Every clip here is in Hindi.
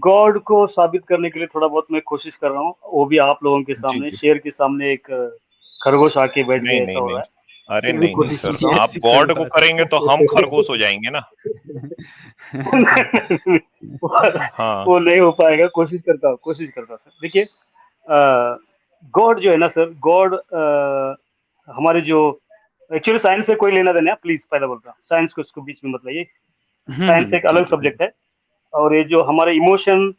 गॉड को साबित करने के लिए थोड़ा बहुत मैं कोशिश कर रहा हूँ, वो भी आप लोगों के जी सामने, जी। शेर के सामने एक खरगोश आके बैठ नहीं गया, ऐसा नहीं हो नहीं, रहा है। अरे फिर भी नहीं नहीं कोशिश सर, करता हूँ। आप ऐसी कोई गॉड को बात करेंगे तो हम खरगोश हो जाएंगे ना। वो हाँ। वो नहीं हो पाएगा, कोशिश करता हूँ सर। देखिए, गॉड जो है ना सर, गॉड हमारे जो एक्चुअली साइंस से कोई लेना देना है, प्लीज पहले बोलता हूँ, साइंस को इसको बीच में मत लाइए। साइंस एक अलग ठीक है। सब्जेक्ट है, और ये जो हमारे इमोशन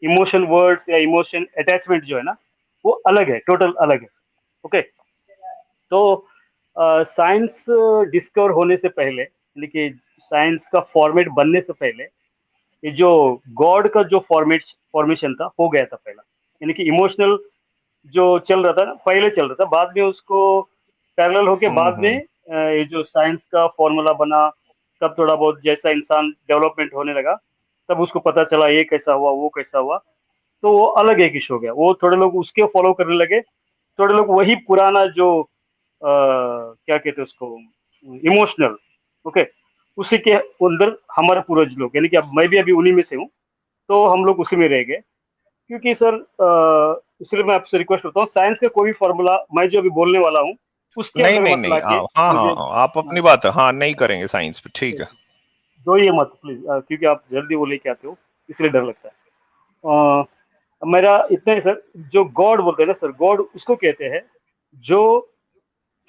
इमोशन वर्ड्स या इमोशन अटैचमेंट जो है ना, वो अलग है, टोटल अलग है। ओके, तो साइंस डिस्कवर होने से पहले, यानी कि साइंस का फॉर्मेट बनने से पहले, ये जो गॉड का जो फॉर्मेशन था, हो गया था पहला। यानी कि इमोशनल जो चल रहा था ना, पहले चल रहा था, बाद में उसको पैरेलल होके बाद में हम्म। ये जो साइंस का फॉर्मूला बना, तब थोड़ा बहुत जैसा इंसान डेवलपमेंट होने लगा, तब उसको पता चला ये कैसा हुआ, वो कैसा हुआ। तो वो अलग एक इशू हो गया, वो थोड़े लोग उसके फॉलो करने लगे, थोड़े लोग वही पुराना जो क्या कहते हैं उसको, इमोशनल, ओके, उसी के अंदर हमारे पूर्वज लोग, यानी कि अब मैं भी अभी उन्हीं में से हूँ, तो हम लोग उसी में रह गए। क्योंकि सर इसलिए मैं आपसे रिक्वेस्ट करता हूँ, साइंस का कोई भी फॉर्मूला मैं जो अभी बोलने वाला हूँ उसके नहीं अंदर नहीं मत नहीं, लाके हाँ मुझे, हाँ हाँ, आप अपनी बात, हाँ नहीं करेंगे साइंस पे, ठीक है। दो ये मत प्लीज, क्योंकि आप जल्दी वो लेके आते हो, इसलिए डर लगता है। मेरा इतना ही सर, जो गॉड बोलते हैं ना सर, गॉड उसको कहते हैं जो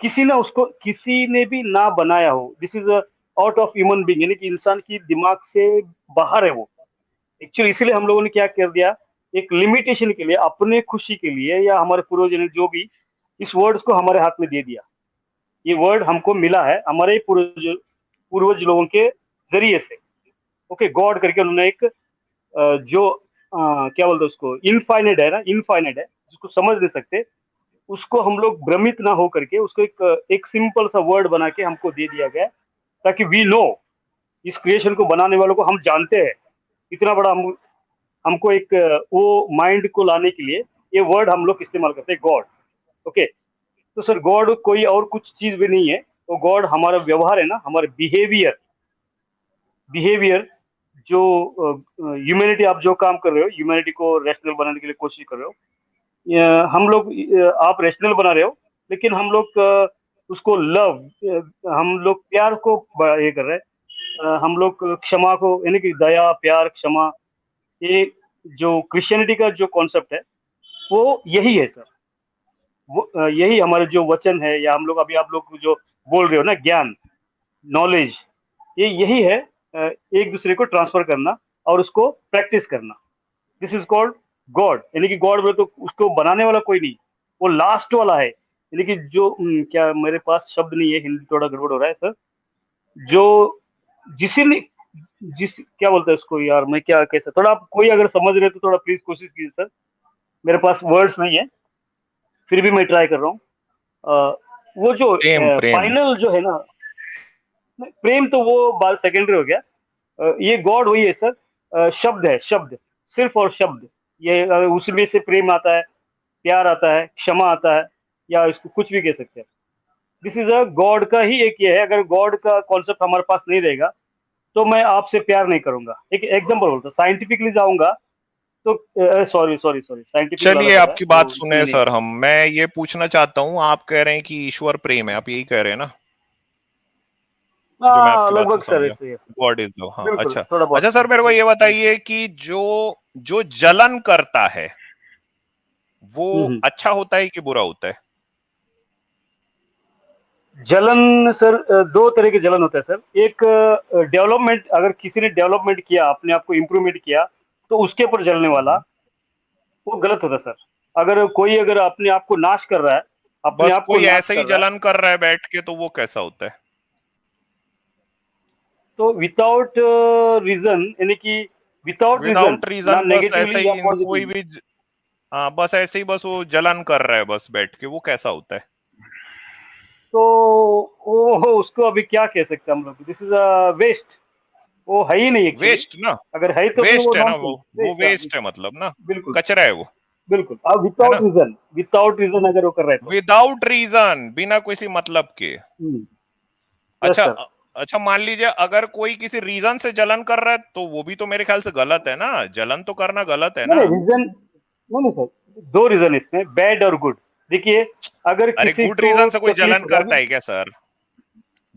किसी ने भी ना बनाया हो, this is out of human being, यानी कि इंसान की दिमाग से बाहर है वो। एक्चुअली इसीलिए हम लोगों ने क्या कर दिया, एक लिमिटेशन के लिए, अपने खुशी के लिए, या हमारे पूर्वजों ने जो भी इस वर्ड्स को हमारे हाथ में दे दिया। ये वर्ड हमको मिला है हमारे पूर्वज पूर्वज लोगों के जरिए से। ओके, गॉड करके उन्होंने एक जो क्या बोलते हैं उसको, इनफाइनाइट है ना, इनफाइनाइट है, जिसको समझ नहीं सकते, उसको हम लोग भ्रमित ना हो करके उसको एक सिंपल सा वर्ड बना के हमको दे दिया गया, ताकि वी नो, इस क्रिएशन को बनाने वालों को हम जानते हैं। इतना बड़ा हमको एक वो माइंड को लाने के लिए ये वर्ड हम लोग इस्तेमाल करते हैं, गॉड। ओके, तो सर गॉड कोई और कुछ चीज भी नहीं है, तो गॉड हमारा व्यवहार है ना, हमारे बिहेवियर, बिहेवियर जो ह्यूमैनिटी, आप जो काम कर रहे हो, ह्यूमैनिटी को रैशनल बनाने के लिए कोशिश कर रहे हो, हम लोग, आप रैशनल बना रहे हो, लेकिन हम लोग उसको लव, हम लोग प्यार को ये कर रहे हैं, हम लोग क्षमा को, यानी कि दया, प्यार, क्षमा, ये जो क्रिश्चियनिटी का जो कॉन्सेप्ट है, वो यही है सर। वो यही हमारे जो वचन है, या हम लोग अभी आप लोग जो बोल रहे हो ना, ज्ञान, नॉलेज, ये यही है, एक दूसरे को ट्रांसफर करना और उसको प्रैक्टिस करना। This is called God. यानी कि गॉड बोले तो उसको बनाने वाला कोई नहीं, वो लास्ट वाला है। यानी कि जो क्या, मेरे पास शब्द नहीं है, हिंदी थोड़ा गड़बड़ हो रहा है सर, जो जिसे ने जिस क्या बोलते हैं उसको यार, मैं क्या कैसे, थोड़ा आप कोई अगर समझ रहे तो थोड़ा प्लीज कोशिश कीजिए सर, मेरे पास वर्ड्स नहीं है, फिर भी मैं ट्राई कर रहा हूँ। वो जो प्रेम प्रेम। फाइनल जो है ना, प्रेम तो वो बात सेकेंडरी हो गया। ये गॉड वही है सर, शब्द है, शब्द, सिर्फ और शब्द। ये उसमें से प्रेम आता है, प्यार आता है, क्षमा आता है, या इसको कुछ भी कह सकते हैं। दिस इज अ गॉड का ही एक ये है। अगर गॉड का कॉन्सेप्ट हमारे पास नहीं रहेगा, तो मैं आपसे प्यार नहीं करूंगा। एक एग्जांपल बोलता हूँ, साइंटिफिकली जाऊंगा तो, सॉरी सॉरी सॉरी, साइंटिफिक वाला चलिए पता है आपकी बात वो, इसमें सुने नहीं सर, जाऊंगा। मैं ये पूछना चाहता हूँ, आप कह रहे हैं कि ईश्वर प्रेम है, आप यही कह रहे हैं ना, जो मैं हाँ, आपकी बात से लगभग सर समझा। ऐसे ही है सर। गॉड इज लव, हाँ बिल्कुल, अच्छा। थोड़ा अच्छा बहुत। सर, मेरे को ये बताइए कि जो जो जलन करता है वो हम्म। अच्छा होता है कि बुरा होता है? जलन सर, दो तरह के जलन होता है सर। एक डेवलपमेंट, अगर किसी ने डेवलपमेंट किया, अपने आप को इम्प्रूवमेंट किया, तो उसके ऊपर जलने वाला, हम्म। वो गलत होता है सर। अगर कोई अगर अपने आप को नाश कर रहा है, अपने बस आप को कोई नाश ऐसे ही कर रहा है, जलन कर रहा है बैठ के, तो वो कैसा होता है? तो विदाउट रीजन, यानी कि विदाउट रीजन, विदाउट ना रीजन, बस ऐसे नेगेटिवली या ही कोई पॉजिटिवली, भी हाँ बस ऐसे ही, बस वो जलन कर रहा है बस बैठ के, वो कैसा होता है? तो वो उसको अभी क्या कह सकते हैं हम लोग, दिस इज अ वेस्ट। वो है ही नहीं एक्चुअली। वेस्ट ना, अगर है तो फिर वो वेस्ट है ना नॉनसेंस वो वेस्ट। वेस्ट है मतलब ना, बिल्कुल, कचरा है वो, बिल्कुल। अब है ना? विदाउट रीजन अगर वो कर रहे हैं तो। विदाउट रीजन, बिना किसी मतलब के। यस अच्छा, सर। अच्छा मान लीजिए अगर कोई किसी रीजन से जलन कर रहा है तो वो भी तो मेरे ख्याल से गलत है ना, जलन तो करना गलत है नहीं ना। नहीं रीजन, नहीं नहीं सर, दो रीजन इसमें, बैड और गुड। देखिए, अगर अरे किसी गुड को रीजन से कोई तकलीफ जलन हो रहा करता है, है क्या सर? हाँ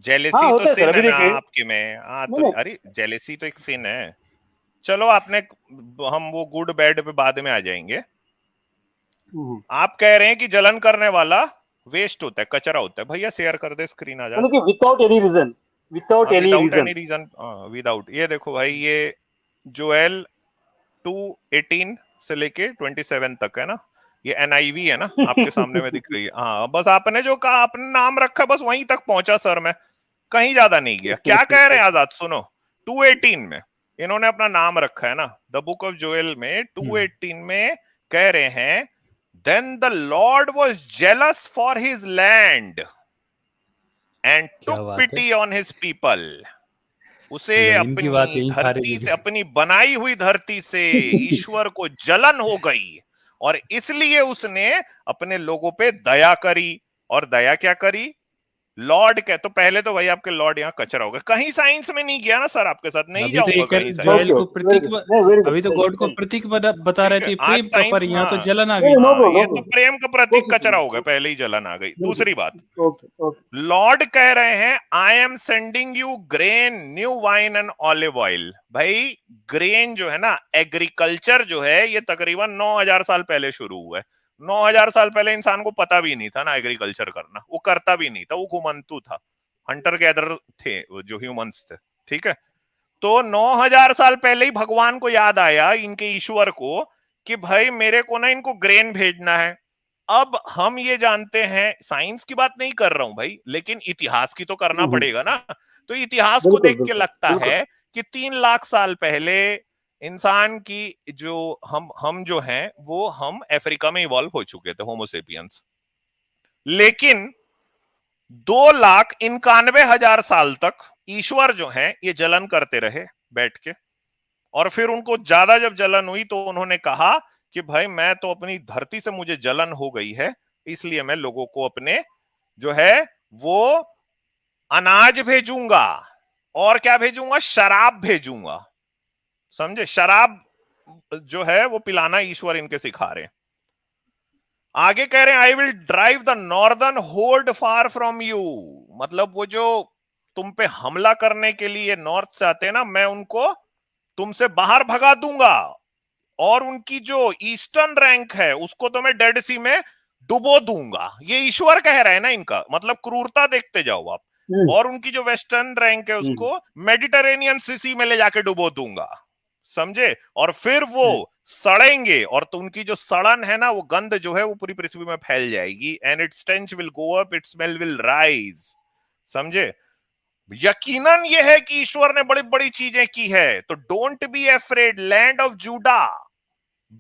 जेलेसी तो होता है सर, सिन है अभी ना देखिए। आपके में, हाँ नहीं तो नहीं, अरे जेलेसी तो एक सिन है। चलो आपने, हम वो गुड बैड पे बाद में आ जाएंगे। हम्म, आप कह रहे हैं कि जलन करने वाला वेस्ट होता है, कचरा होता है। भैया शेयर कर दे स्क्रीन यानी आजाद। कि विदाउट एनी रीजन, विदाउट हाँ any without reason. Any reason, without, ये देखो भाई, ये जोएल 2:18 से लेके 27 तक है ना, ये एनआईवी है ना, आपके सामने में दिख रही है। हाँ बस आपने जो कहा, आपने नाम रखा, बस वहीं तक पहुंचा सर, मैं कहीं ज्यादा नहीं गया। क्या कह रहे हैं आजाद, सुनो। 2:18 में इन्होंने अपना नाम रखा है ना, द बुक ऑफ जोएल में 2:18 में कह रहे हैं, then the Lord was jealous for his land and took क्या बात है। Pity on his people. उसे जमीन की बात अपनी यहीं खा रही धरती से, है। अपनी बनाई हुई धरती से ईश्वर को जलन हो गई, और इसलिए उसने अपने लोगों पे दया करी। और दया क्या करी? लॉर्ड कह, तो पहले तो भाई आपके लॉर्ड यहाँ कचरा हो गए। कहीं साइंस में नहीं गया ना सर, आपके साथ नहीं अभी तो ये जाऊंगा कर कहीं साइंस जोएल में। ओके को ओके, वेरी प्रतीक गुड, नहीं वेरी गुड, अभी तो सही गॉड को सही। प्रतीक बता रहे ठीक है, थे, आज प्रेम का, साइंस, पर यहाँ तो हाँ जलन आ नहीं गई। नो हाँ, प्रॉब्लम, ये नो तो प्रॉब्लम, प्रेम का प्रतीक ओके कचरा हो गया, ओके, पहले ही जलन आ गई। बिल्कुल, दूसरी बात, ओके ओके। लॉर्ड कह रहे हैं, I am sending you grain, new wine and olive oil. भाई ग्रेन जो है ना, एग्रीकल्चर जो है, ये तकरीबन 9,000 साल पहले शुरू हुआ है। 9,000 साल पहले इंसान को पता भी नहीं था ना एग्रीकल्चर करना, वो करता भी नहीं था, वो घुमंतु था, हंटर गैदर थे वो जो ह्यूमंस थे। ठीक है, तो 9,000 साल पहले ही भगवान को याद आया, इनके ईश्वर को, कि भाई मेरे को ना इनको ग्रेन भेजना है। अब हम ये जानते हैं, साइंस की बात नहीं कर रहा हूं भाई, लेकिन इतिहास की तो करना पड़ेगा ना। तो इतिहास को बिल्कुल देख के बिल्कुल लगता बिल्कुल। है कि 3 लाख साल पहले इंसान की जो, हम जो हैं वो हम अफ्रीका में इवॉल्व हो चुके थे, होमोसेपियंस। लेकिन 2,91,000 साल तक ईश्वर जो हैं ये जलन करते रहे बैठ के। और फिर उनको ज्यादा जब जलन हुई तो उन्होंने कहा कि भाई मैं तो अपनी धरती से मुझे जलन हो गई है, इसलिए मैं लोगों को अपने जो है वो अनाज भेजूंगा। और क्या भेजूंगा? शराब भेजूंगा। समझे? शराब जो है वो पिलाना ईश्वर इनके सिखा रहे हैं। आगे कह रहे हैं, I will drive the northern hold far from you. मतलब वो जो तुम पे हमला करने के लिए नॉर्थ से आते हैं ना, मैं उनको तुमसे बाहर भगा दूंगा। और उनकी जो ईस्टर्न रैंक है उसको तो मैं डेड सी में डुबो दूंगा। ये ईश्वर कह रहा है ना इनका, मतलब क्रूरता देखते जाओ आप। हम्म, और उनकी जो वेस्टर्न रैंक है हम्म, उसको मेडिटेरेनियन सी में ले जाके डुबो दूंगा। समझे? और फिर वो हम्म, सड़ेंगे, और तो उनकी जो सड़न है ना, वो गंध जो है वो पूरी पृथ्वी में फैल जाएगी। And it's stench will go up, it's smell will rise. समझे? यकीनन यह है कि ईश्वर ने बड़ी बड़ी चीजें की है। तो don't be afraid land of JUDA,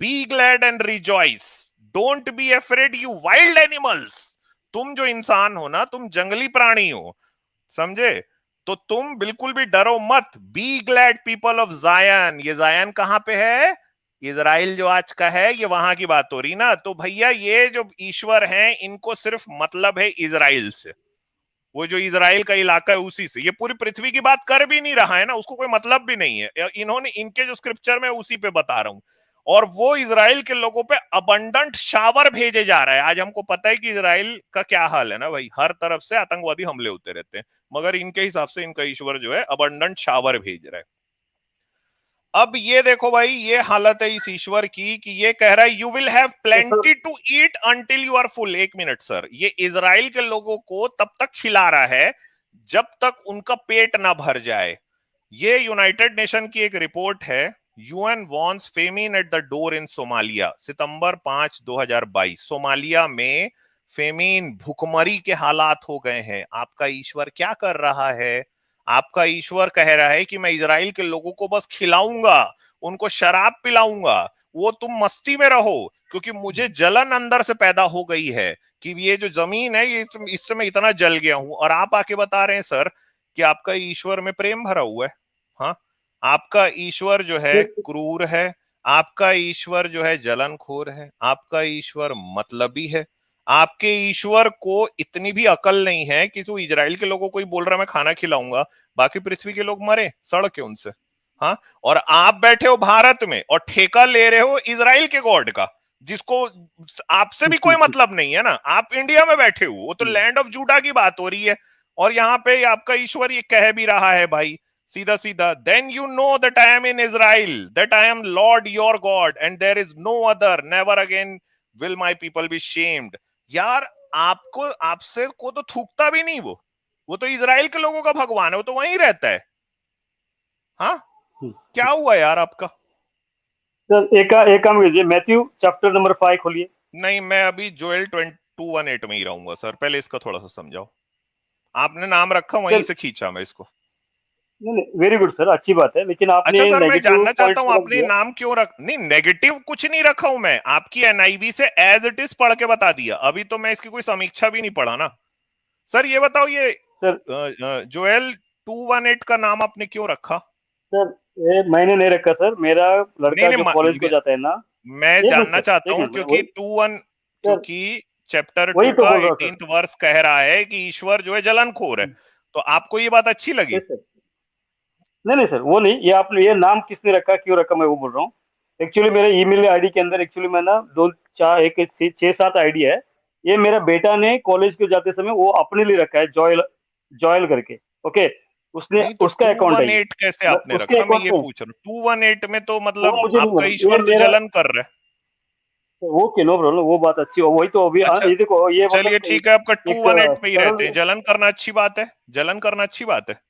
be glad and rejoice, don't be afraid you wild animals. तुम जो इंसान हो ना, तुम जंगली प्राणी हो, समझे? तो तुम बिल्कुल भी डरो मत। बी ग्लैड पीपल ऑफ जायन। ये जायन कहां पे है? इजराइल जो आज का है, ये वहां की बात हो रही ना। तो भैया ये जो ईश्वर हैं, इनको सिर्फ मतलब है इजराइल से। वो जो इजराइल का इलाका है उसी से। ये पूरी पृथ्वी की बात कर भी नहीं रहा है ना, उसको कोई मतलब भी नहीं है। इन्होंने, इनके जो स्क्रिप्चर में उसी पे बता रहा हूं। और वो इजराइल के लोगों पे अबंडेंट शावर भेजे जा रहा है। आज हमको पता है कि इजराइल का क्या हाल है ना भाई, हर तरफ से आतंकवादी हमले होते रहते हैं, मगर इनके हिसाब से इनका ईश्वर जो है अबंडेंट शावर भेज रहा है। अब ये देखो भाई, ये हालत है इस ईश्वर की कि ये कह रहा है, यू विल हैव तो sir, plenty to eat until you are full. 1 minute sir, ये इजराइल के लोगों को तब तक खिला रहा है जब तक उनका पेट ना भर जाए। ये यूनाइटेड नेशन की एक रिपोर्ट है। UN warns famine at the door in Somalia, सितंबर 5 2022। सोमालिया में फेमिन, भुखमरी के हालात हो गए हैं। आपका ईश्वर क्या कर रहा है? आपका ईश्वर कह रहा है कि मैं इजराइल के लोगों को बस खिलाऊंगा, उनको शराब पिलाऊंगा, वो तुम मस्ती में रहो, क्योंकि मुझे जलन अंदर से पैदा हो गई है कि ये जो जमीन है, ये इससे मैं इतना जल गया हूं। और आप आके बता रहे हैं सर कि आपका ईश्वर में प्रेम भरा हुआ है। हाँ, आपका ईश्वर जो है क्रूर है, आपका ईश्वर जो है जलनखोर है, आपका ईश्वर मतलबी है, आपके ईश्वर को इतनी भी अकल नहीं है कि वो इजराइल के लोगों को ही बोल रहा मैं खाना खिलाऊंगा, बाकी पृथ्वी के लोग मरे सड़ के उनसे। हाँ, और आप बैठे हो भारत में और ठेका ले रहे हो इजराइल के गॉड का, जिसको आपसे भी कोई मतलब नहीं है ना। आप इंडिया में बैठे हो, वो तो लैंड ऑफ जूडा की बात हो रही है, और यहाँ पे आपका ईश्वर ये कह भी रहा है भाई सीधा सीधा, then you know that I am in Israel, that I am Lord your God and there is no other, never again will my people be shamed. यार आपको, आपसे को तो थूकता भी नहीं वो तो इजराइल के लोगों का भगवान है, वो तो वहीं रहता है। हाँ, क्या हुआ यार आपका? सर एक काम कीजिए, मैथ्यू चैप्टर नंबर 5 खोलिए। नहीं, मैं अभी जोएल 2:18 में ही रहूंगा सर, पहले इसका थोड़ा सा समझाओ। आपने नाम रखा वहीं सर से खींचा मैं इसको। नहीं नहीं, वेरी गुड सर, अच्छी बात है, लेकिन अच्छा आपने सर, मैं नेगेटिव जानना चाहता पॉइंट हूं को रख आपने दिया। नाम क्यों रख, नहीं नेगेटिव कुछ नहीं रखा हूं मैं, आपकी एनआईवी से एज इट इज पढ़ के बता दिया, अभी तो मैं इसकी कोई समीक्षा भी नहीं पढ़ा ना। सर ये बताओ, ये सर जोएल 2:18 का नाम आपने क्यों रखा? सर ये मैंने नहीं रखा सर, मेरा नहीं लड़का जो कॉलेज को नहीं, जाता है ना। मैं एक मिनट जानना सर, चाहता एक हूं मिनट, क्योंकि सर क्योंकि चैप्टर 2 वही तो का बोल रहा हूँ सर। 18th वर्ष कह रहा है कि ईश्वर जो है जलनखोर है, तो आपको ये बात अच्छी लगी? Yes sir. नहीं नहीं सर, वो नहीं, ये आपने ये नाम किसने रखा, क्यों रखा, मैं वो बोल रहा हूँ। एक्चुअली मेरे ईमेल आईडी के अंदर एक्चुअली मैं ना दो चार एक 6-7 आईडी है। ये मेरा बेटा ने कॉलेज को जाते समय वो अपने लिए रखा है, जॉयल, जॉयल करके। ओके, उसने नहीं तो उसका अकाउंट है ये। 2:18 कैसे मैं आपने उसके रखा, मैं अकाउंट ये में, पूछ रहा हूँ। 2:18 में तो वो मतलब मुझे नहीं आपका मालूम, ये ईश्वर तो मेरा। जलन कर रहा है। ओके, नो प्रॉब्लम, वो बात अच्छी हो, वही तो अभी अच्छा, ये देखो, ये चलिए मतलब ठीक है, आपका एक 2:18 पे ही रहते सरल। हैं। जलन करना अच्छी बात है, जलन करना अच्छी बात है।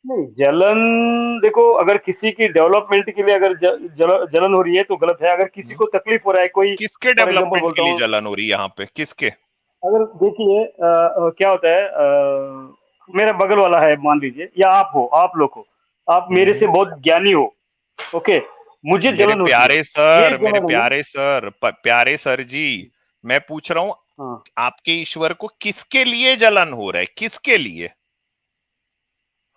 नहीं, जलन, देखो अगर किसी की डेवलपमेंट के लिए अगर जलन हो रही है तो गलत है। अगर किसी हम्म। को तकलीफ हो रहा है, कोई किसके फॉर एग्जांपल डेवलपमेंट के बोलता लिए हूँ, जलन हो रही है यहाँ पे, किसके? अगर देखिए क्या होता है, मेरा बगल वाला है मान लीजिए, या आप हो, आप लोग हो, आप मेरे से हम्म। बहुत ज्ञानी हो। ओके, मुझे मेरे जलन होती है, प्यारे ये सर, मेरे जलन है ना। प्यारे सर, प्यारे सर जी, मैं पूछ रहा हूं हाँ आपके ईश्वर को किसके लिए जलन हो रहा है, किसके लिए?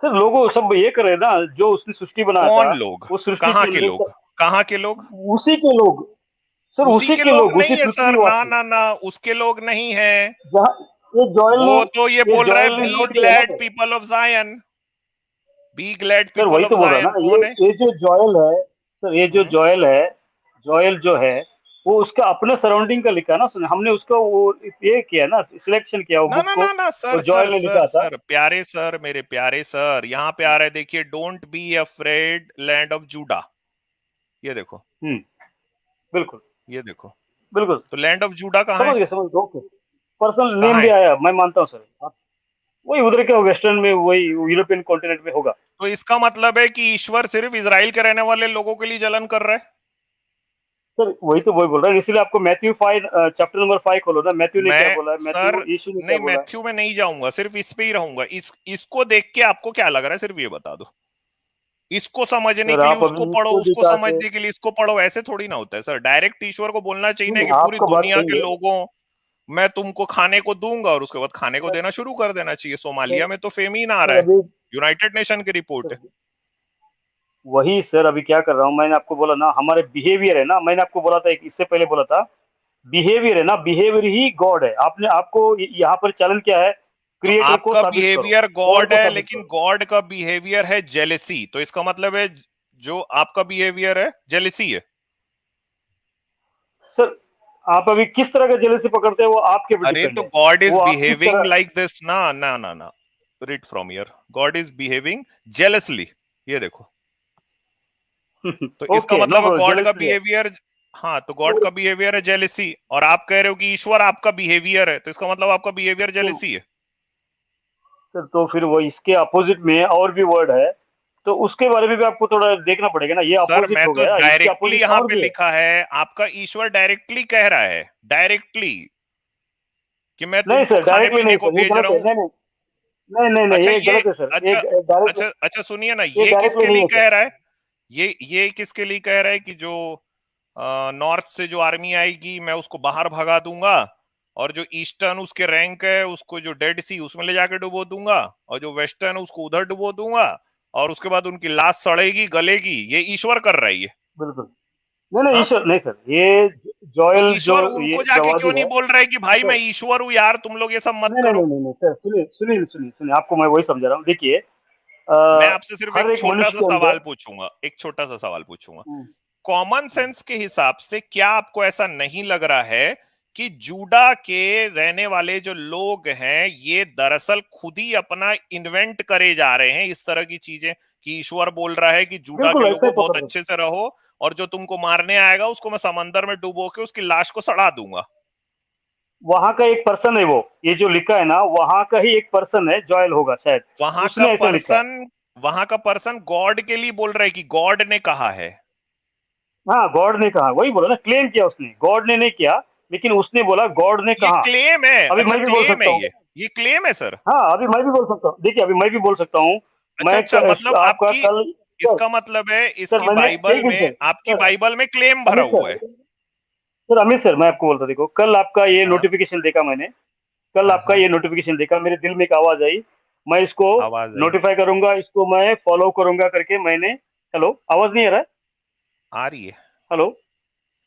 सर, लोगों सब ये कर रहे हैं ना, जो उसने सृष्टि बनाया था, कौन लोग? वो सृष्टि कहाँ के के अंदर लोग? कहाँ के लोग? उसी के लोग, सर उसी उसी के के लोग लोग, उसी नहीं है पृथ्वी सर, ना वासी। ना ना, उसके लोग नहीं है। जहाँ ये जॉयल ने, वो तो ये ये बोल रहा है जॉयल ने बी नोट किया ना ग्लैड सर। पीपल ऑफ जायन, बी ग्लैड सर पीपल वही ऑफ तो बोल रहा जायन ना, कौन है? ये जो जॉयल है, सर ये जो हम्म। जॉयल है, जॉयल जो है, वो उसका अपने सराउंडिंग का लिखा है ना, सुन हमने उसका वो ये किया ना, सिलेक्शन किया वो ना बुक ना को, ना ना वो सर सर जॉयल ने सर लिखा था। सर, प्यारे सर, मेरे प्यारे सर, यहाँ पे आ रहा है, देखिए, don't be afraid land of JUDA, ये देखो, बिल्कुल ये देखो। बिल्कुल। तो लैंड ऑफ जूडा कहाँ है? समझ गए, ओके। पर्सनल नेम कहाँ भी है? आया, मैं मानता हूँ सर। वही उधर के वेस्टर्न में, वही यूरोपियन कॉन्टिनेंट में होगा। तो इसका मतलब है कि ईश्वर सिर्फ इजराइल के रहने वाले लोगों के लिए जलन कर रहा है? सर वही तो वही बोल रहा है, इसलिए आपको मैथ्यू 5 चैप्टर नंबर 5 खोलो ना, मैथ्यू ने क्या मैं बोला है, सर, मैथ्यू यीशु ने क्या नहीं बोला है। मैथ्यू में नहीं जाऊंगा, सिर्फ इस पे ही रहूंगा। इसको देख के आपको क्या लग रहा है, सिर्फ ये बता दो। इसको समझने सर के लिए आप उसको अभी पढ़ो, इसको उसको दिखा के, समझने के लिए इसको पढ़ो, ऐसे थोड़ी ना होता है सर। डायरेक्ट ईश्वर को बोलना चाहिए ना नहीं कि पूरी आपका बात दुनिया सही के है लोगों, मैं तुमको खाने को दूंगा, और उसके बाद खाने को सर। देना शुरू कर देना चाहिए। सर सोमालिया में तो फेमीन आ रहा सर है, अभी, यूनाइटेड नेशन की रिपोर्ट है। सर, वही सर अभी क्या कर रहा हूँ, मैंने आपको बोला ना, हमारे बिहेवियर है ना, मैंने आपको बोला था, एक इससे पहले बोला था, बिहेवियर है ना, बिहेवियर ही गॉड है। आपने आपको यहाँ पर चैलेंज क्या है, तो क्रिएटर को आपका साबित करो, बिहेवियर गॉड गॉड को है, साबित लेकिन करो। गॉड का बिहेवियर है जेलेसी, तो इसका मतलब है जो आपका बिहेवियर है जेलेसी है। सर आप अभी किस तरह का जेलसी पकड़ते हैं, वो आपके ऊपर अरे डिपेंड तो है, गॉड इज वो आप किस बिहेविंग तरह। लाइक दिस, ना ना ना ना, read from here, God is behaving जेलसली, ये देखो। तो इसका ओके, नो मतलब है प्रॉब्लम, गॉड का जेलसली है। बिहेवियर, हाँ, तो गॉड का बिहेवियर है जेलेसी, और आप कह रहे हो कि ईश्वर आपका बिहेवियर है, तो इसका मतलब आपका बिहेवियर तो जेलेसी है। सर तो फिर वो इसके अपोजिट में और भी वर्ड है, तो उसके बारे में भी आपको थोड़ा देखना पड़ेगा ना, ये सर अपोजिट मैं हो तो गया, इसके डायरेक्टली अपोजिट यहां और पे भी है। लिखा है, आपका ईश्वर डायरेक्टली कह रहा है, डायरेक्टली, कि मैं नहीं तुमको सर, खाने डायरेक्टली पीने नहीं को सर, ये भेज गलत रहा है, हूं। नहीं नहीं, नहीं नहीं नहीं, अच्छा ये ये, गलत है सर, ये अच्छा डायरेक्ट, अच्छा अच्छा, सुनिए ना, ये ये डायरेक्टली किसके नहीं लिए है सर। कह रहा है? ये किसके लिए कह रहा है कि जो नॉर्थ से जो आर्मी आएगी मैं उसको बाहर भगा दूंगा, और जो ईस्टर्न उसके रैंक है उसको जो डेड सी उसमें ले जाके डुबो दूंगा, और जो वेस्टर्न है उसको उधर डुबो दूंगा, और उसके बाद उनकी लाश सड़ेगी गलेगी, ये ईश्वर कर रहा है ये। बिल्कुल नहीं नहीं हाँ? ईश्वर नहीं सर, ये तो जोयल जो ईश्वर ये उनको जाके क्यों जवादी नहीं है बोल रहा है कि भाई मैं सर। ईश्वर हूँ यार, तुम लोग ये सब मत नहीं नहीं करो? नहीं नहीं नहीं सर, सुनिए सुनिए सुनिए सुनिए, आपको मैं वही समझा रहा हूँ। देखिए मैं आपसे सिर्फ एक हर एक छोटा मनुष्य सा के सवाल अंदर पूछूंगा, एक छोटा सा सवाल पूछूंगा। हम्म, कॉमन हम्म। सेंस के हिसाब से क्या आपको ऐसा नहीं लग रहा है कि जूडा के रहने वाले जो लोग हैं ये दरअसल खुद ही अपना इन्वेंट करे जा रहे हैं इस तरह की चीजें, कि ईश्वर बोल रहा है कि जूडा के बिल्कुल ऐसा ही लोगों बहुत पकड़ सकते। अच्छे से रहो, और जो तुमको मारने आएगा उसको मैं समंदर में डुबो के उसकी लाश को सड़ा दूंगा? वहां का एक पर्सन है वो, ये जो लिखा है ना वहां का ही एक पर्सन है, जॉयल होगा शायद, वहां का उसने ऐसा लिखा है। पर्सन वहां का पर्सन गॉड के लिए बोल रहा है कि गॉड ने कहा है? हाँ गॉड ने कहा, वही बोला ना, क्लेम किया उसने, गॉड ने नहीं किया, लेकिन उसने बोला गॉड ने ये कहा। क्लेम है? अभी अच्छा, मैं भी बोल क्लेम है सकता हूँ। ये क्लेम है सर? हाँ अभी मैं भी बोल सकता हूँ, देखिए अभी मैं भी बोल सकता हूँ। अच्छा अच्छा, मतलब आपका आपकी, कल सर, इसका मतलब है सर इसकी मैंने बाइबल एक मिनट में, सर, आपकी सर बाइबल में क्लेम भरा अमित हुआ है? सर, सर अमित सर मैं आपको बोलता, देखो कल आपका ये हाँ नोटिफिकेशन देखा मैंने, कल हाँ आपका हाँ। ये नोटिफिकेशन देखा, मेरे दिल में एक आवाज आई, मैं इसको आवाज आई? नोटिफाई करूंगा, इसको मैं फॉलो करूंगा करके मैंने। हेलो, आवाज नहीं आ रहा है? आ रही है, हेलो,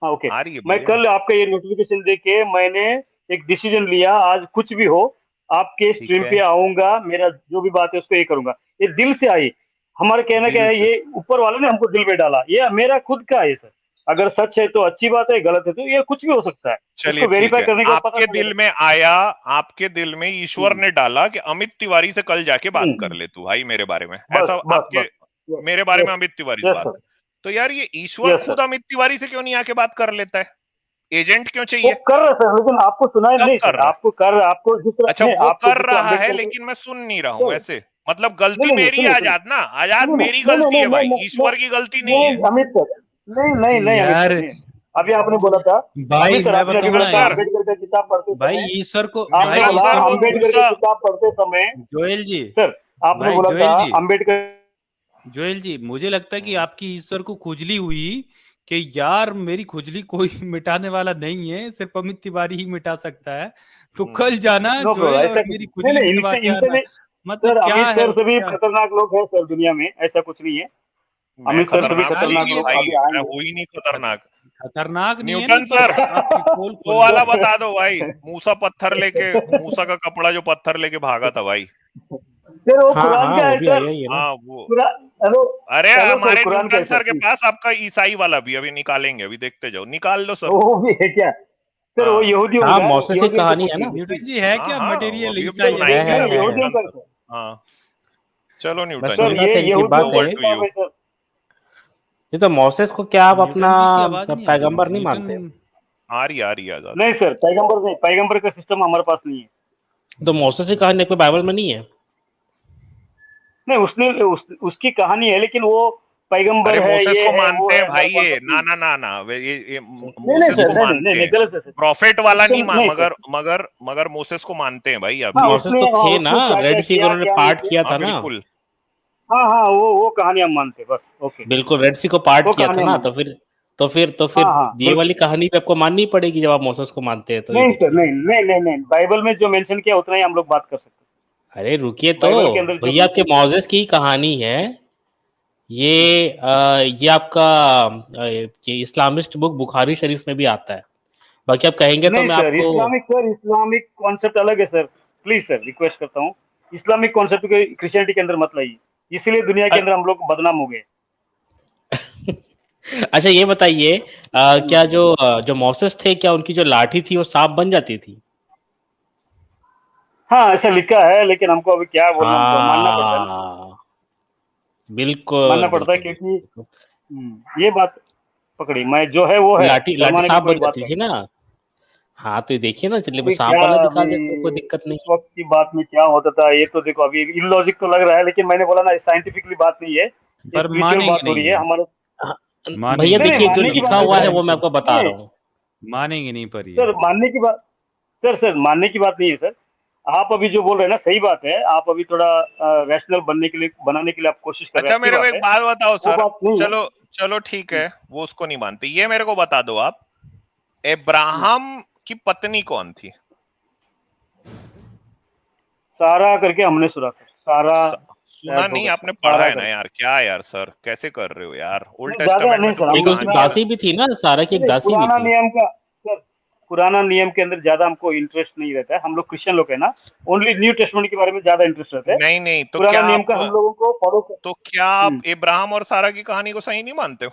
हाँ ओके। आ रही है, मैं बोलिए ना। कल आपका ये नोटिफिकेशन देख के मैंने एक डिसीजन लिया, आज कुछ भी हो आपके ठीक स्ट्रीम है। पे आऊंगा, मेरा जो भी बात है उसको ये करूंगा। ये दिल से आई, हमारा कहना क्या दिल है, से? ये ऊपर वाले ने हमको दिल में डाला, ये मेरा खुद का है सर। अगर सच है तो अच्छी बात है, गलत है तो ये कुछ भी हो सकता है, चलिए इसको ठीक वेरीफाई है, करने के बाद पता आपके चलेगा। दिल में आया, आपके दिल में ईश्वर हम्म, ने डाला कि अमित तिवारी से कल जाके बात कर हम्म, ले तू भाई मेरे बारे में, बस ऐसा बस आपके, बस, यस मेरे बारे में यस अमित तिवारी से यस बात। सर, तो यार ये ईश्वर यस खुद सर। अमित तिवारी से क्यों नहीं आके बात कर लेता है? एजेंट क्यों वो चाहिए? कर रहे सर, लेकिन आपको सुनाई कब नहीं कर सर, रहा है? आपको कर, आपको जिस तरह अच्छा, नहीं, वो आपको कर जिस तरह रहा है अम्बेडकर को लेकिन मैं सुन नहीं रहा हूं नहीं ऐसे, मतलब नहीं गलती नहीं नहीं, मेरी सुनिए सुनिए आजाद ना, आजाद सुनिए, मेरी नहीं नहीं गलती नहीं है नहीं भाई, नहीं नहीं ईश्वर की गलती नहीं है। नहीं, अमित सर, नहीं नहीं नहीं अमित सर यार नहीं। अभी आपने बोला था, अभी भाई सर मैं आपने अभी बताऊं बोला ना न्यूटन था सर, यार, अम्बेडकर का किताब पढ़ते भाई समय, ईश्वर को, आपने भाई न्यूटन बोला सर ईश्वर वो को, अम्बेडकर का मूसा, किताब पढ़ते समय, जोएल जी, सर आपने भाई बोला था जोएल जी, अम्बेडकर। जोएल जी, मुझे लगता है कि आपकी ईश्वर को खुजली हुई कि यार मेरी खुजली कोई मिटाने वाला नहीं है, सिर्फ अमित तिवारी ही मिटा सकता है। तो कल जाना नो ब्रो, जोएल ऐसा और कुछ मेरी नहीं खुजली नहीं, मिटवा इनसे के इनसे आना। भी मतलब सर, क्या अमित है सर से भी क्या? खतरनाक लोग हैं सर दुनिया में, ऐसा कुछ नहीं है। मैं अमित सर से भी खतरनाक हूं खतरनाक ही खतरनाक नहीं नहीं है लोग तो भाई, अभी मैं आएंगे। हूं ही नहीं खत- खतरनाक। खतरनाक नहीं है ना, न्यूटन पर सर, आपकी पोल वो खोल वाला दी। सर बता दो भाई, मूसा पत्थर लेके, मूसा का कपड़ा जो पत्थर लेके भागा था भाई। सर वो हाँ कुरान हाँ, का वो है भी सर, आई है ना। हाँ वो, कुरान, हेलो, अरे हेलो सर, हमारे कुरान का न्यूटन है सर सर के प्लीज। पास आपका ईसाई वाला भी अभी निकालेंगे, अभी देखते जाओ, निकाल लो सर। वो भी है क्या सर? वो हाँ यहूदियों हाँ, का है, मौसेस की यहूदियों से कहानी पूछ है ना। लीजिए प्लीज। न्यूटन जी है हाँ क्या हाँ, मटेरियल अभी ईसाई तो है? सुनाएंगे नहीं ना है अभी यहूदियों न्यूटन का है सर। सर। हाँ, चलो मैं न्यूटन सर जी, सुन रहा ये था इनकी यहूदियों का ओवर बातें। टू किताब यू। है सर। ये तो मौसेस को क्या आप अपना न्यूटन जी की आवाज नहीं आ रही पैगंबर मुझे, नहीं मानते? न्यूटन। आ रही है आजाद। नहीं सर, पैगंबर नहीं, पैगंबर का सिस्टम हमारे पास नहीं है। तो मौसेस की कहानी कोई बाइबल में नहीं है? नहीं उसने उसकी कहानी है, लेकिन वो पैगंबर अरे है, मोसेस ये को है वो मानते हैं है, भाई, हमारे पास ये अभी ना नहीं ना ना ना ये नहीं नहीं मोसेस सर, को नहीं नहीं नहीं मानते नहीं, हैं, गलत है सर, प्रॉफेट वाला नहीं सिस्टम नहीं सर। मगर मगर मगर मोसेस को मानते हैं भाई हाँ अभी। मौसेस उसने, तो हाँ थे ना, उसने क्या क्या रेड सी का किया उन्होंने क्या नहीं पार्ट किया, किया हाँ था ना। बिल्कुल। हाँ हाँ, वो कहानी हम मानते हैं, बस ओके, बिल्कुल, रेड सी को पार्ट वो किया था कहानी हम ना। मानते तो हैं। हाँ फिर हाँ ये बिल्कुल। वाली कहानी भी आपको माननी पड़ेगी जब आप मौसेस को मानते हैं, तो ये नहीं सर, देखिए। नहीं नहीं नहीं नहीं, बाइबल में जो मेंशन किया उतना ही हम लोग बात कर सकते हैं। अरे रुकिए तो, बाइबल के अंदर जो भैया आपके मेंशन किया, मौसेस की कहानी है ये आपका ये इस्लामिस्ट बुक बुखारी शरीफ में भी आता है। बाकी आप कहेंगे तो नहीं मैं सर, आपको। सर इस्लामिक कॉन्सेप्ट अलग है सर, प्लीज सर रिक्वेस्ट करता हूँ, इस्लामिक कॉन्सेप्ट को क्रिश्चियनिटी के अंदर मत लाइए, इसीलिए दुनिया के अंदर हम लोग बदनाम हो गए। अच्छा ये बताइए, क्या जो मौसेस थे, क्या उनकी जो लाठी थी वो सांप बन जाती थी? हाँ ऐसा लिखा है, लेकिन हमको अभी क्या बोलना, मानना पड़ता है ना, हाँ, मानना बिल्कुल पड़ता है बिल्कुल क्योंकि बिल्कुल। ये बात पकड़ी, मैं जो है वो है, लाठी लाठी शर्माने की सांप कोई बन बात जाती नहीं। थी ना। हाँ तो ये देखिए ना, चलिए मैं अभी सांप क्या, वाला दिखा अभी देता हूँ, कोई दिक्कत इस नहीं है। वक्त की बात में क्या होता था, ये तो देखो अभी इलॉजिक तो लग रहा है, लेकिन मैंने बोला ना साइंटिफिकली बात नहीं है, ये पर स्पिरिचुअल मानेंगे बात हो रही नहीं है हम, हमारे। हाँ, भैया मानेंगे नहीं नहीं, नहीं, देखिए, जो मानने की लिखा बात नहीं हुआ है सर, वो मैं आपको बता नहीं रहा हूँ। मानेंगे नहीं पर ये। सर, मानने की बात, सर मानने की बात नहीं है सर। आप अभी जो बोल रहे हैं ना सही बात है, आप अभी थोड़ा रैशनल बनने के लिए, बनाने के लिए आप कोशिश कर रहे हैं, अच्छा अच्छी मेरे को बात एक है, बात बताओ वो सर, बात नहीं है। चलो चलो ठीक हम्म, है, वो उसको नहीं मानते, ये मेरे को बता दो आप, हम्म। इब्राहिम की पत्नी कौन थी? सारा करके हमने सुना सर, सारा। सुना नहीं, आपने पढ़ा है ना यार, क्या यार सर कैसे कर रहे हो यार, ओल्ड नहीं, ज्यादा टेस्टामेंट नहीं में तो सर, पूरी एक हम उसकी उतना कहानी है। दासी भी थी ना, सारा की एक नहीं, दासी भी पुराना थी। नियम का सर, पुराना नियम के अंदर ज्यादा हमको इंटरेस्ट नहीं रहता है, हम लोग क्रिश्चियन लोग है ना, ओनली न्यू टेस्टमेंट के बारे में ज्यादा इंटरेस्ट रहता है। नहीं नहीं, पुराना नियम का हम लोगों को फॉलो कर। तो क्या आप इब्राहिम और सारा की कहानी को सही नहीं मानते हो?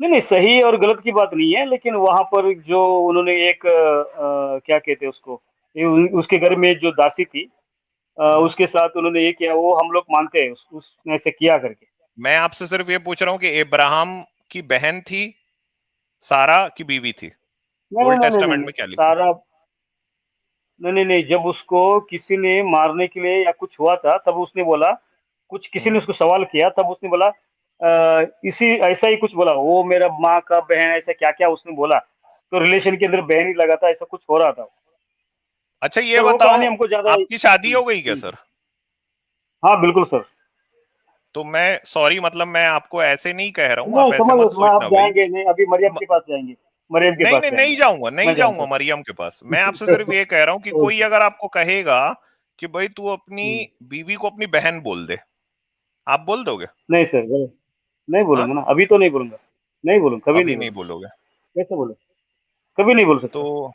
नहीं नहीं, सही और गलत की बात नहीं है, लेकिन वहां पर जो उन्होंने एक क्या कहते हैं उसको, उसके घर में जो दासी थी, उसके साथ उन्होंने ये किया, वो हम लोग मानते हैं उसने ऐसे किया करके। मैं आपसे सिर्फ ये पूछ रहा हूँ कि इब्राहिम की बहन थी सारा की बीवी थी? नहीं नहीं ओल्ड नहीं नहीं टेस्टामेंट नहीं, में क्या लिखा है? सारा नहीं नहीं नहीं, जब उसको किसी ने मारने के लिए या कुछ हुआ था, तब उसने बोला, कुछ किसी ने उसको सवाल किया, तब उसने बोला इसी ऐसा ही कुछ बोला, वो मेरा माँ का बहन, ऐसा क्या क्या उसने बोला, तो रिलेशन के अंदर बहन ही लगा था, ऐसा कुछ हो रहा था। अच्छा ये सर वो बताओ, कहानी हमको ज्यादा आपकी शादी हो गई क्या सर? हाँ बिल्कुल सर। तो मैं सॉरी, मतलब मैं आपको ऐसे नहीं कह रहा हूँ, नहीं आप ऐसे समझ, मत मैं आप सोचना भाई। जाएंगे नहीं, अभी मरियम म- के पास जाएंगे, मरियम के नहीं पास नहीं, जाएंगे नहीं हम। जाऊंगा, नहीं मैं जानता जाऊंगा हूँ। मरियम के पास। मैं आपसे सिर्फ ये कह रहा हूँ कि कोई ओके। अगर आपको कहेगा कि भाई तू अपनी बीवी को अपनी बहन बोल दे, आप बोल दोगे? नहीं सर, गलत नहीं हाँ, बोलूंगा ना, अभी तो नहीं बोलूंगा, नहीं बोलूंगा, कभी अभी नहीं नहीं बोलूंगा। बोलोगे? कैसे बोले, कभी नहीं बोल सकता। तो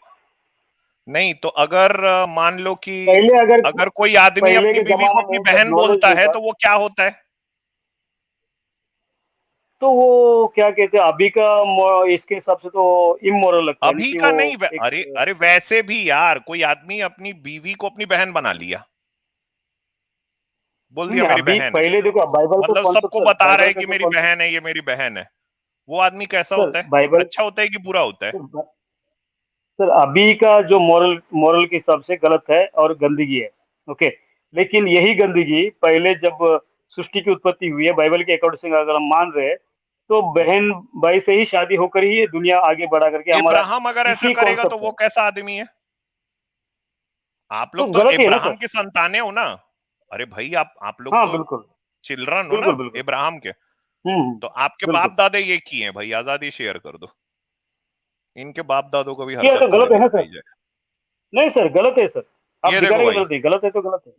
नहीं तो अगर मान लो कि पहले अगर, अगर कोई आदमी पहले अपनी के बीवी को जमाने अपनी में जब बहन नॉलेज बोलता नहीं है था, तो वो क्या होता है? तो वो क्या कहते हैं, अभी का इसके हिसाब से तो इमोरल लगता है ना अभी कि का वो नहीं, एक। अरे अरे वैसे भी यार कोई आदमी अपनी बीवी को अपनी बहन बना लिया, बोल दिया नहीं, मेरी अभी बहन है, पहले देखो, बाइबल का मतलब कॉन्सेप्ट सबको सर, बता रहा बाइबल है का कि जो मेरी कॉन्सेप्ट बहन है, ये मेरी बहन है। वो आदमी कैसा सर, होता है? बाइबल अच्छा होता है कि बुरा होता है? सर, अभी का जो मॉरल के हिसाब से गलत है और गंदगी है। ओके, लेकिन यही गंदगी पहले जब सृष्टि की उत्पत्ति हुई है, बाइबल के अकॉर्डिंग से अगर हम मान रहे हैं, तो बहन भाई से ही शादी होकर ही ये दुनिया आगे बढ़ा करके, हमारा इब्राहिम अगर ऐसा इसी करेगा तो कॉन्सेप्ट वो है। कैसा आदमी है? आप तो लोग तो गलत ही है ना इब्राहिम सर। की संतानें हो ना। अरे भाई आप लोग हाँ तो बिल्कुल, चिल्ड्रन हो ना बिल्कुल बिल्कुल। इब्राहिम के। हम्म, तो आपके बिल्कुल। बाप दादे ये किए हैं भाई, आजादी शेयर कर दो। इनके बाप दादों को भी ये तो हरकत थोड़ी गलत है ना सर। दिखाई जाए। नहीं सर, गलत है सर, आप ये देखो दिखाने की भाई। गलत है, गलत है तो गलत है,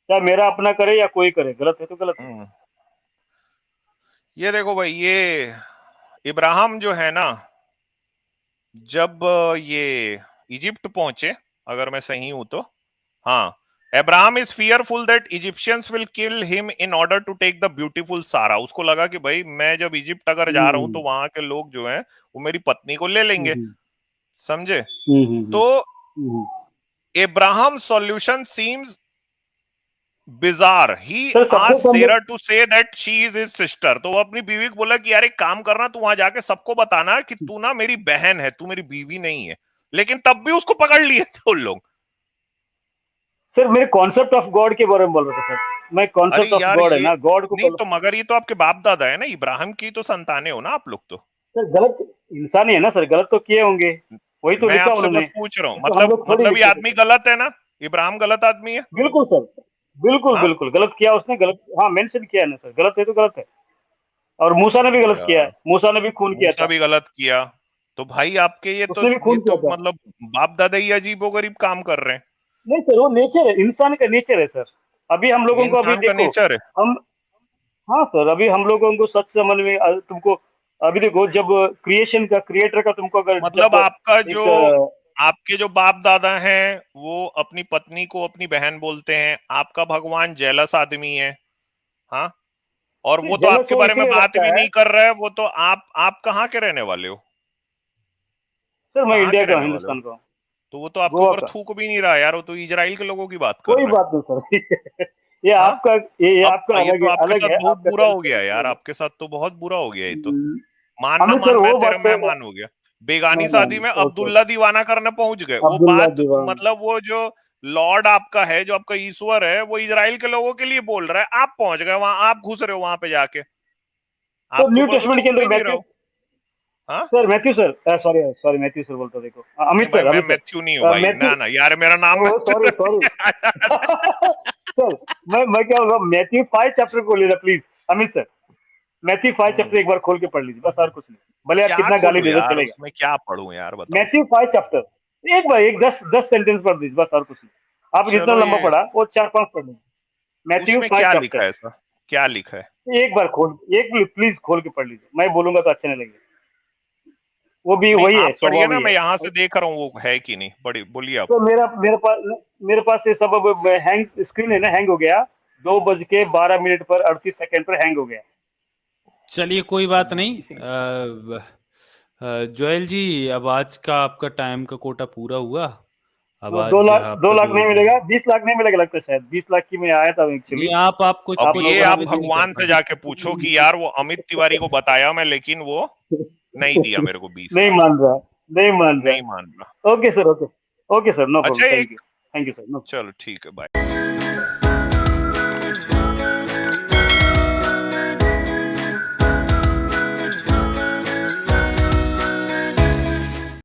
चाहे मेरा अपना करे या कोई करे, गलत है तो गलत है। हम्म, ये देखो भाई, ये इब्राहिम जो है ना, जब ये इजिप्ट पहुंचे, अगर मैं सही हूं तो, हाँ, Abraham is fearful that Egyptians will kill him in order to take the beautiful Sarah. उसको लगा कि भाई मैं जब इजिप्ट अगर जा रहा हूं तो हम्म वहां के लोग जो हैं वो मेरी पत्नी को ले लेंगे, हम्म समझे? हम्म हम्म तो हम्म। Abraham solution seems bizarre. He sir सबसे asked पहले, Sarah to say that she is his sister. तो वो अपनी बीवी को बोला कि यार एक काम करना, तू वहां जाके सबको बताना कि तू ना मेरी बहन है, तू मेरी बीवी नहीं है। लेकिन तब भी उसको पकड़ लिए थे उन लोग। सर मेरे कॉन्सेप्ट ऑफ गॉड के बारे में बोल रहा था सर, मैं अरे कॉन्सेप्ट ऑफ यार गॉड है ये ना, गॉड को नहीं फॉलो। तो, मगर ये तो आपके बाप दादा है ना, इब्राहिम की तो संतानें हो ना आप लोग तो। सर गलत इंसान ही है ना सर, गलत तो किए होंगे, वही तो मैं लिखा आपसे उन्होंने, बस पूछ रहा हूँ, तो हम मतलब लोग थोड़ी ये लिखते थे आदमी सर। गलत है ना? इब्राहिम गलत आदमी है? बिल्कुल सर, बिल्कुल हाँ बिल्कुल गलत किया उसने, गलत, हाँ मेंशन किया है ना सर, गलत है तो गलत है। और मूसा ने भी गलत किया यार, है, मूसा ने भी खून किया मूसा था, भी गलत किया। तो भाई आपके उसने भी ये खून किया तो था। मतलब बाप दादा ही अजीबो गरीब काम कर रहे हैं। नहीं सर, वो नेचर है, इंसान का नेचर है सर। अभी हम ये लोगों को, अभी इंसान का देखो, नेचर है। हम, हाँ सर, अभी हम लोगों को सच समझ में तुमको, अभी देखो, जब क्रिएशन का, क्रिएटर का तुमको अगर मतलब जब आपका जो, एक आपके जो बाप दादा हैं वो अपनी पत्नी को अपनी बहन बोलते हैं, आपका भगवान जेलस आदमी है। हाँ, और वो तो जेलस आपके वो बारे में इसलिए बात लगता भी है। नहीं कर रहा है। वो तो आप कहाँ के रहने वाले हो? सर मैं कहाँ इंडिया के का हूँ, रहने वाले हो? हिंदुस्तान का हूँ, तो वो तो आपके गोवा ऊपर का। थूक भी नहीं रहा यार, वो तो इजराइल के लोगों की बात कर कोई रहा है। बात नहीं सर। ये हाँ, आपका, ये अब आपका ये अलग तो है, आपके अलग साथ है, बहुत आपका बुरा हो सेंस गया यार, अलग है। आपके साथ तो बहुत बुरा हो गया ये तो। हम्म, मान ना अमित सर मान मैं वो तेरे बात सर, मेहमान हो गया। बेगानी शादी में मैं ओके, अब्दुल्ला दीवाना करने पहुंच गए, वो अब्दुल्ला बात दीवान। मतलब वो जो लॉर्ड आपका है, जो आपका ईश्वर है, वो इजराइल के लोगों के लिए बोल रहा है, आप पहुंच गए वहां, आप घुस रहे हो वहां पे जाके, तो आपके न्यू ऊपर तो टेस्टमेंट के थूक अंदर भी नहीं रहा मैथ्यू, हो। हाँ, sir Matthew sir, sorry sorry, Matthew sir बोलता, देखो नहीं अमित भाई सर, मैं अमित मैथ्यू नहीं हूँ सर, भाई, मैथ्यू, ना ना यार, मेरा नाम ओ मैथ्यू सॉरी सॉरी। सर मैं क्या बोल रहा हूँ, मैथ्यू 5 चैप्टर को लेना please, Amit sir, Matthew 5 hmm, chapter एक बार खोल के पढ़ लीजिए, बस और कुछ नहीं, भले आप क्या कितना गाली खोलू दे दो यार, चलेगा। उसमें क्या पढ़ूं यार, बताओ। मैथ्यू 5 चैप्टर एक बार, एक 10 10 सेंटेंस पढ़ दीजिए, बस और कुछ नहीं, आप जितना चलो लंबा ये पढ़ा वो 4 5 पढ़ लीजिए। मैथ्यू उसमें 5 क्या लिखा चैप्टर। है ऐसा, क्या लिखा है? एक बार प्लीज खोल के पढ़ लीजिए, मैं बोलूंगा तो अच्छा नहीं लगेगा। वो भी नहीं, वही है, आप पढ़िए स्वभाव ना, ही मैं है। यहाँ से देख रहा हूँ वो है कि नहीं। बड़ी बोलिए आप। तो मेरे पास ये सब अब हैंग स्क्रीन है ना, हैंग हो गया 2:12 पर 38 सेकंड पर हैंग हो गया। चलिए कोई बात नहीं। जोएल जी, अब आज का आपका टाइम का कोटा पूरा हुआ। अब तो आज दो आपका लाख जो नहीं मिलेगा, 20 लाख नहीं मिलेगा लगता है, शायद 20 लाख की मैं आया था एक्चुअली। नहीं, आप कुछ अब आप कुछ ये लोगों आप ने नहीं कर भगवान से पाए। जाके पूछो कि यार वो अमित तिवारी को बताया मैं, लेकिन वो नहीं दिया मेरे को 20 नहीं लाख मान रहा, नहीं मान नहीं रहा। मान रहा। Okay sir, okay sir, no problem, अच्छा, थैंक एक यू सर, नो। चलो ठीक है, बाय।